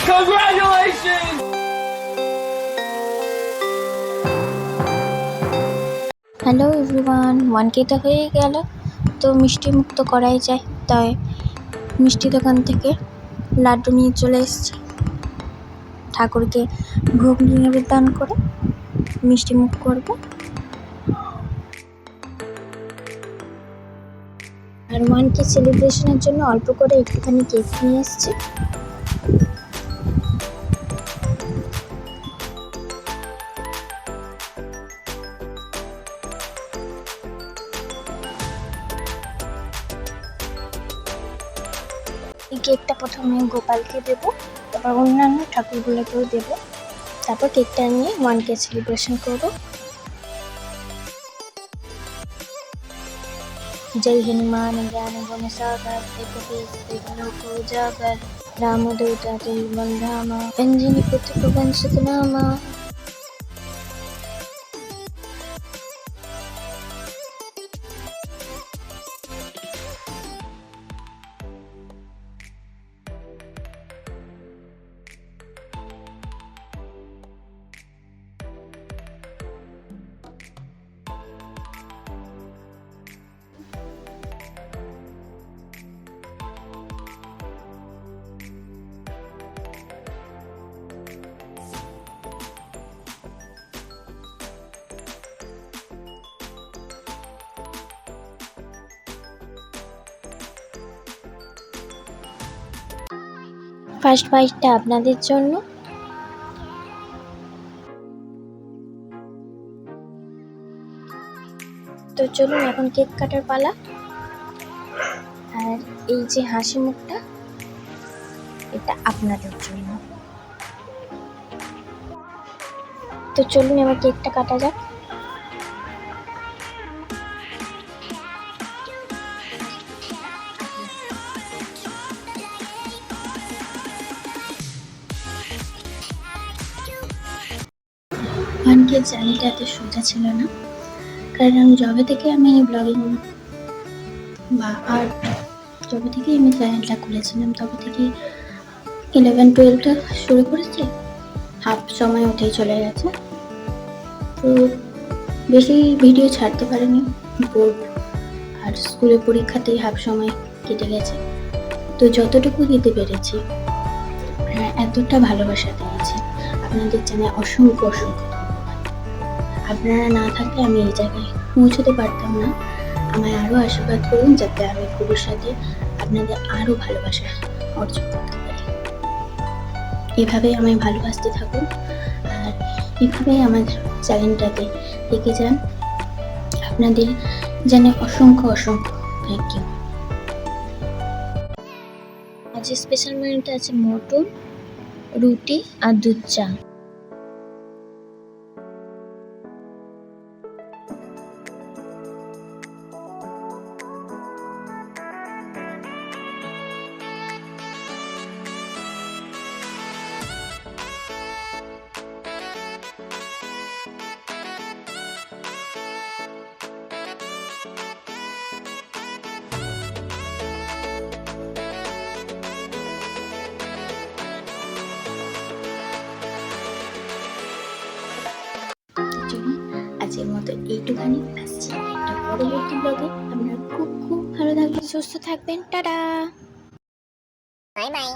Congratulations! Hello everyone, 1K তো হয়ে গেল, তো মিষ্টি মুখ তো করাই যায়। তাই মিষ্টি দোকান থেকে লাড্ডু নিয়ে চলে এসেছি। ঠাকুরকে ভোগ নিবেদন করে মিষ্টি মুখ করব। আর 1K সেলিব্রেশনের জন্য অল্প করে একটুখানি কেক নিয়ে এসেছি। এই কেকটা প্রথমে গোপালকে দেব, তারপর অন্যান্য ঠাকুরগুলোকেও দেব, তারপর কেকটা নিয়ে 1K সেলিব্রেশন করব। जय हनुमान ज्ञान गुण सागर उजागर रामदूत बंधामा अंजनी पुत्र पवन सुतनामा। ফার্স্ট বাইটটা আপনাদের জন্য। তো চলুন এখন কেক কাটার পালা। আর এই যে হাসি মুখটা, এটা আপনাদের জন্য। তো চলুন এবার কেকটা কাটা যাক। ওয়ানকে জার্নিটা এত সোজা ছিল না, কারণ যবে থেকে আমি ব্লগিং বা আর্ট যবে থেকে আমি চ্যানেলটা খুলেছিলাম তবে থেকে 11-12টা শুরু করেছি, হাফ সময় উঠেই চলে গেছে। তো বেশি ভিডিও ছাড়তে পারিনি, বোর্ড আর স্কুলের পরীক্ষাতেই হাফ সময় কেটে গেছে। তো যতটুকু দিতে পেরেছি, এতটা ভালোবাসা দিয়েছি আপনাদের জানাই অসংখ্য অসংখ্য ধন্যবাদ। আপনারা না থাকলে আমি এই জায়গায় পৌঁছতে পারতাম না। আমায় আরও আশীর্বাদ করুন যাতে আমি ভবিষ্যতে আপনাদের আরও ভালোবাসা অর্জন করতে পারি। এভাবেই আমায় ভালোবাসতে থাকুন আর এভাবেই আমার চ্যানেলটাতে দেখে যান। আপনাদের জানাই অসংখ্য অসংখ্য থ্যাংক ইউ। আজ স্পেশাল মেনুতে আছে মটন, রুটি আর দুধ চা। আজকের মতো এইটুখানি, আসছি একটা পরবর্তী ব্লগে। আপনারা খুব খুব ভালো থাকবেন, সুস্থ থাকবেন। Tata, bye bye.